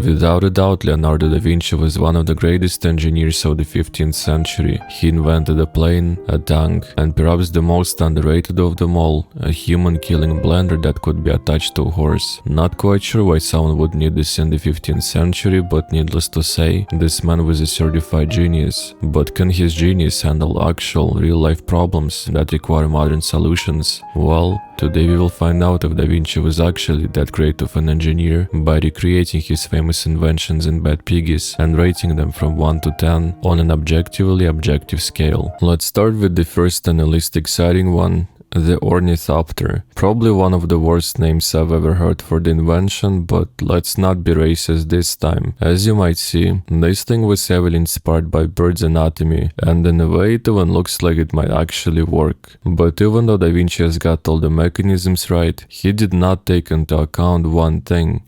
Without a doubt, Leonardo da Vinci was one of the greatest engineers of the 15th century. He invented a plane, a tank, and perhaps the most underrated of them all, a human-killing blender that could be attached to a horse. Not quite sure why someone would need this in the 15th century, but needless to say, this man was a certified genius. But can his genius handle actual, real-life problems that require modern solutions? Well, today we will find out if Da Vinci was actually that great of an engineer by recreating his famous inventions in Bad Piggies and rating them from 1 to 10 on an objectively objective scale. Let's start with the first and the least exciting one. The Ornithopter. Probably one of the worst names I've ever heard for the invention, but let's not be racist this time. As you might see, this thing was heavily inspired by birds' anatomy, and in a way it even looks like it might actually work. But even though Da Vinci has got all the mechanisms right, he did not take into account one thing.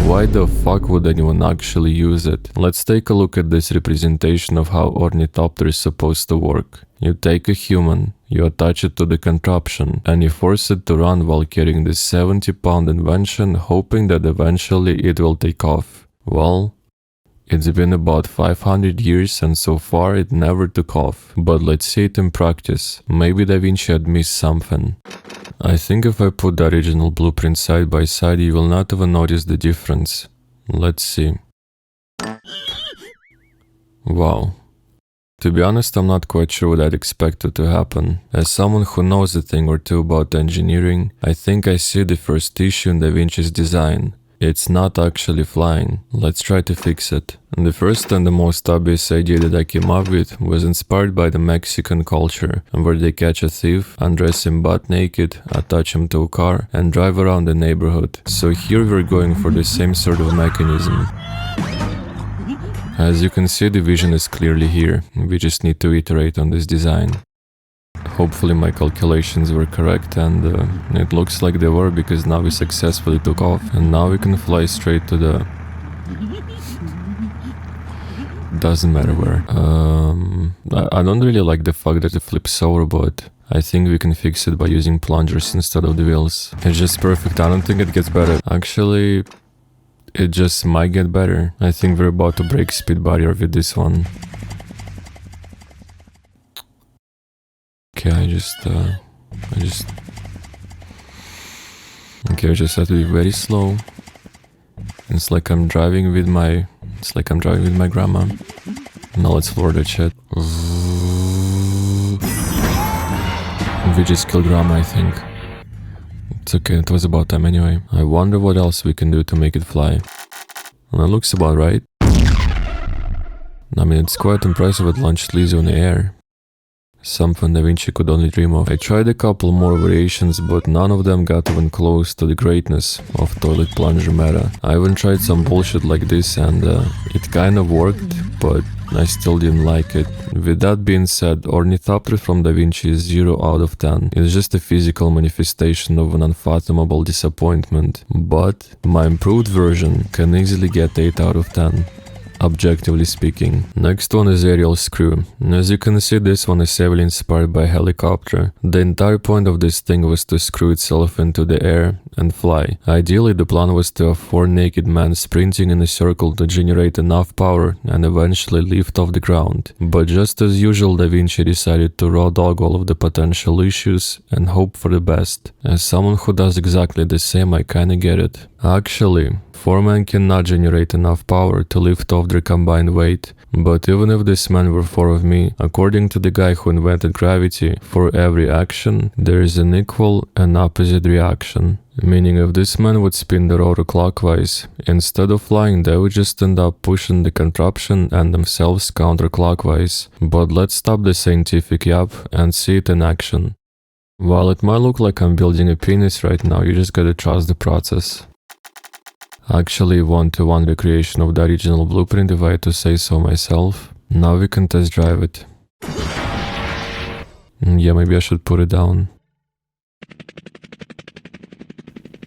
Why the fuck would anyone actually use it? Let's take a look at this representation of how Ornithopter is supposed to work. You take a human, you attach it to the contraption, and you force it to run while carrying this 70-pound invention, hoping that eventually it will take off. Well, it's been about 500 years and so far it never took off. But let's see it in practice. Maybe Da Vinci had missed something. I think if I put the original blueprint side by side, you will not even notice the difference. Let's see. Wow. To be honest, I'm not quite sure what I'd expected to happen. As someone who knows a thing or two about engineering, I think I see the first issue in Da Vinci's design. It's not actually flying. Let's try to fix it. The first and the most obvious idea that I came up with was inspired by the Mexican culture, where they catch a thief, undress him butt naked, attach him to a car, and drive around the neighborhood. So here we're going for the same sort of mechanism. As you can see, the vision is clearly here. We just need to iterate on this design. Hopefully my calculations were correct, and it looks like they were, because now we successfully took off and now we can fly straight to the... doesn't matter where. I don't really like the fact that it flips over, but I think we can fix it by using plungers instead of the wheels. It's just perfect. I don't think it gets better. Actually, it just might get better. I think we're about to break speed barrier with this one. Okay, I just have to be very slow. It's like I'm driving with my grandma. Now let's floor that shit. We just killed grandma, I think. It's okay, it was about time anyway. I wonder what else we can do to make it fly. Well, that looks about right. I mean, it's quite impressive it launched Lizzie in the air. Something Da Vinci could only dream of. I tried a couple more variations, but none of them got even close to the greatness of toilet plunger meta. I even tried some bullshit like this and it kind of worked, but I still didn't like it. With that being said, Ornithopter from Da Vinci is 0 out of 10. It's just a physical manifestation of an unfathomable disappointment. But my improved version can easily get 8 out of 10. Objectively speaking. Next one is aerial screw. As you can see, this one is heavily inspired by helicopter. The entire point of this thing was to screw itself into the air and fly. Ideally, the plan was to have 4 naked men sprinting in a circle to generate enough power and eventually lift off the ground. But just as usual, Da Vinci decided to raw dog all of the potential issues and hope for the best. As someone who does exactly the same, I kinda get it. Actually, 4 men cannot generate enough power to lift off their combined weight, but even if these men were 4 of me, according to the guy who invented gravity, for every action, there is an equal and opposite reaction. Meaning if this man would spin the rotor clockwise, instead of flying they would just end up pushing the contraption and themselves counterclockwise. But let's stop the scientific yap and see it in action. While it might look like I'm building a penis right now, you just gotta trust the process. Actually, 1-to-1 recreation of the original blueprint, if I had to say so myself. Now we can test drive it. Yeah, maybe I should put it down.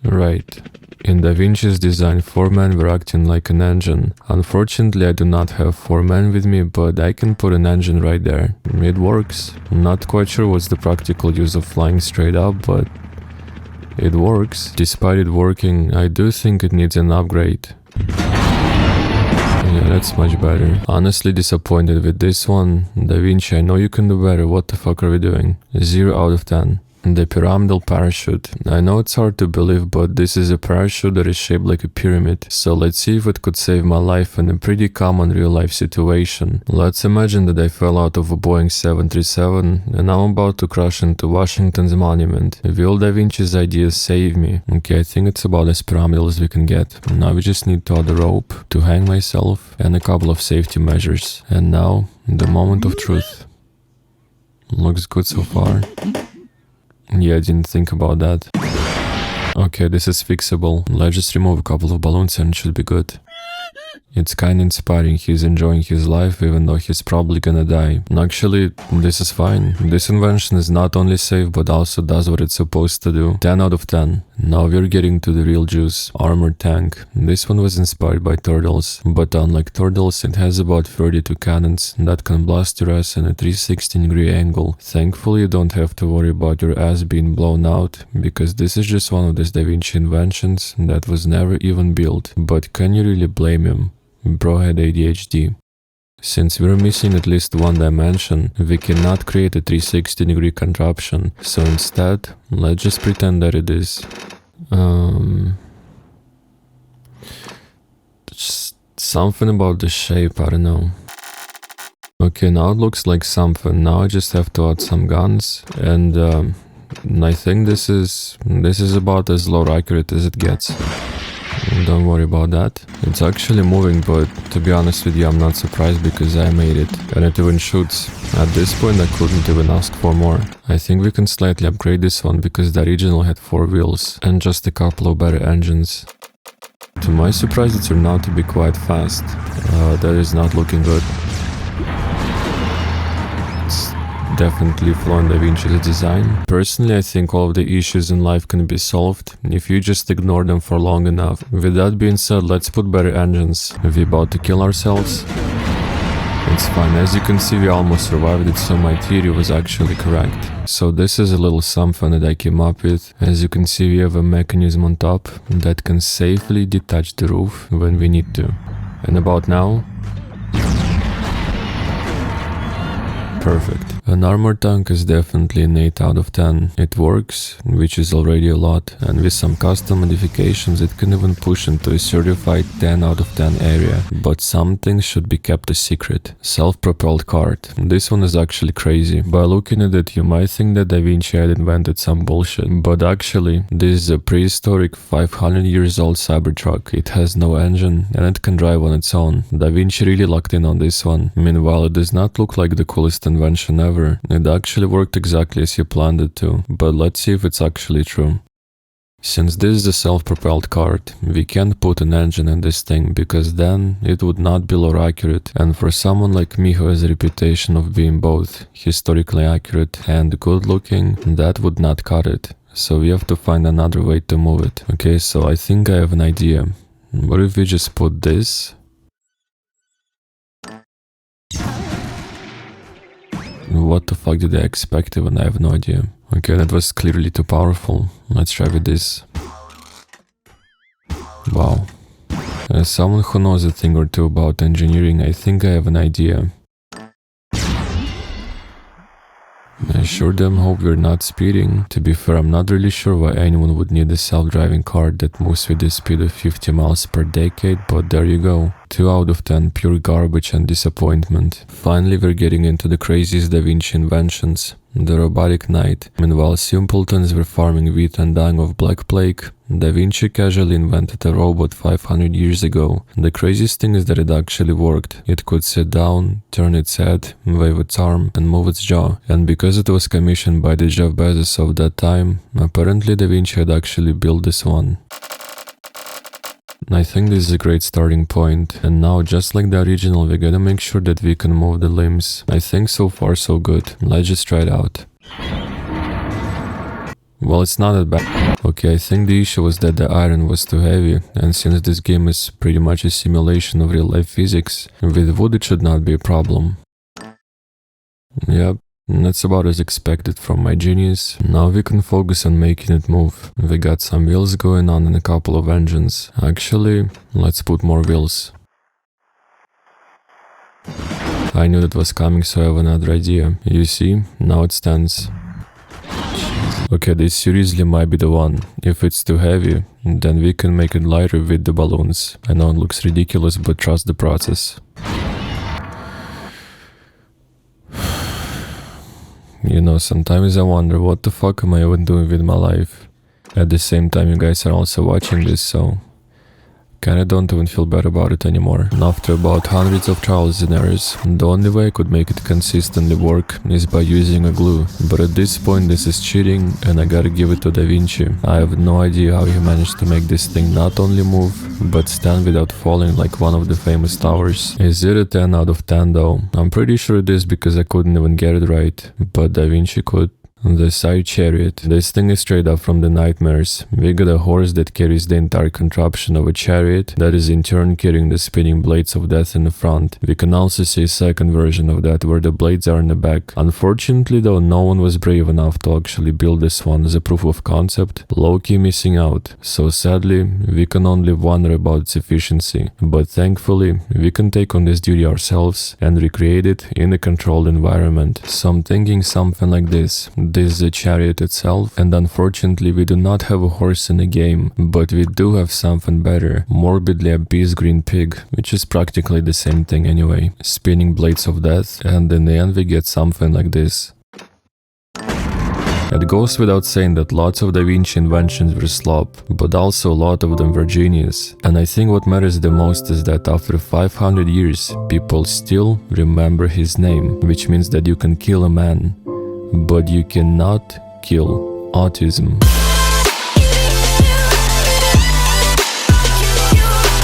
Right. In Da Vinci's design, 4 men were acting like an engine. Unfortunately, I do not have 4 men with me, but I can put an engine right there. It works. I'm not quite sure what's the practical use of flying straight up, but it works. Despite it working, I do think it needs an upgrade. That's much better. Honestly disappointed with this one. Da Vinci, I know you can do better. What the fuck are we doing? 0 out of 10. The pyramidal parachute. I know it's hard to believe, but this is a parachute that is shaped like a pyramid. So let's see if it could save my life in a pretty common real life situation. Let's imagine that I fell out of a Boeing 737 and now I'm about to crash into Washington's monument. Will Da Vinci's ideas save me? Okay, I think it's about as pyramidal as we can get. Now we just need to add a rope to hang myself and a couple of safety measures. And now, the moment of truth. Looks good so far. Yeah, I didn't think about that. Okay, this is fixable. Let's just remove a couple of balloons and it should be good. It's kinda inspiring, he's enjoying his life even though he's probably gonna die. Actually, this is fine. This invention is not only safe but also does what it's supposed to do. 10 out of 10. Now we're getting to the real juice. Armored tank. This one was inspired by turtles, but unlike turtles, it has about 32 cannons that can blast your ass in a 360-degree angle. Thankfully, you don't have to worry about your ass being blown out, because this is just one of these Da Vinci inventions that was never even built. But can you really blame him? Bro had ADHD. Since we're missing at least one dimension, we cannot create a 360-degree contraption, so instead, let's just pretend that it is. Just something about the shape, I don't know. Okay, now it looks like something. Now I just have to add some guns, and I think this is about as low accurate as it gets. Don't worry about that. It's actually moving, but to be honest with you, I'm not surprised because I made it. And it even shoots. At this point, I couldn't even ask for more. I think we can slightly upgrade this one because the original had 4 wheels and just a couple of better engines. To my surprise, it turned out to be quite fast. That is not looking good. Definitely flaw in Da Vinci's design. Personally, I think all of the issues in life can be solved if you just ignore them for long enough. With that being said, let's put better engines. Are we about to kill ourselves? It's fine, as you can see we almost survived it, so my theory was actually correct. So this is a little something that I came up with. As you can see, we have a mechanism on top that can safely detach the roof when we need to. And about now... Perfect. An armor tank is definitely an 8 out of 10. It works, which is already a lot, and with some custom modifications it can even push into a certified 10 out of 10 area. But some things should be kept a secret. Self-propelled cart. This one is actually crazy. By looking at it, you might think that Da Vinci had invented some bullshit, but actually, this is a prehistoric 500 years old Cybertruck. It has no engine, and it can drive on its own. Da Vinci really locked in on this one. Meanwhile, it does not look like the coolest invention ever. It actually worked exactly as he planned it to, but let's see if it's actually true. Since this is a self-propelled cart, we can't put an engine in this thing because then it would not be lore accurate, and for someone like me who has a reputation of being both historically accurate and good looking, that would not cut it. So we have to find another way to move it. Okay, so I think I have an idea. What if we just put this? What the fuck did I expect even? I have no idea. Okay, that was clearly too powerful. Let's try with this. Wow. As someone who knows a thing or two about engineering, I think I have an idea. I sure damn hope we're not speeding. To be fair, I'm not really sure why anyone would need a self-driving car that moves with the speed of 50 miles per decade, but there you go. 2 out of 10, pure garbage and disappointment. Finally, we're getting into the craziest Da Vinci inventions. The robotic knight. Meanwhile, simpletons were farming wheat and dying of black plague, Da Vinci casually invented a robot 500 years ago. The craziest thing is that it actually worked. It could sit down, turn its head, wave its arm, and move its jaw. And because it was commissioned by the Jeff Bezos of that time, apparently Da Vinci had actually built this one. I think this is a great starting point, and now just like the original we gotta make sure that we can move the limbs. I think so far so good. Let's just try it out. Well, it's not that bad. Okay, I think the issue was that the iron was too heavy, and since this game is pretty much a simulation of real life physics, with wood it should not be a problem. Yep. That's about as expected from my genius. Now we can focus on making it move. We got some wheels going on and a couple of engines. Actually, let's put more wheels. I knew that was coming, so I have another idea. You see, now it stands. Okay, this seriously might be the one. If it's too heavy, then we can make it lighter with the balloons. I know it looks ridiculous, but trust the process. You know, sometimes I wonder what the fuck am I even doing with my life. At the same time, you guys are also watching this, so kinda don't even feel bad about it anymore. And after about hundreds of trials and errors, the only way I could make it consistently work is by using a glue. But at this point this is cheating and I gotta give it to Da Vinci. I have no idea how he managed to make this thing not only move, but stand without falling like one of the famous towers. Is it a 10 out of 10 though? I'm pretty sure it is because I couldn't even get it right, but Da Vinci could. The Scythed chariot. This thing is straight up from the nightmares. We got a horse that carries the entire contraption of a chariot that is in turn carrying the spinning blades of death in the front. We can also see a second version of that where the blades are in the back. Unfortunately though, no one was brave enough to actually build this one as a proof of concept. Low-key missing out. So sadly, we can only wonder about its efficiency. But thankfully, we can take on this duty ourselves and recreate it in a controlled environment. So I'm thinking something like this. This is the chariot itself, and unfortunately we do not have a horse in the game, but we do have something better, morbidly obese green pig, which is practically the same thing anyway. Spinning blades of death, and in the end we get something like this. It goes without saying that lots of Da Vinci inventions were slop, but also a lot of them were genius. And I think what matters the most is that after 500 years, people still remember his name, which means that you can kill a man, but you cannot kill autism.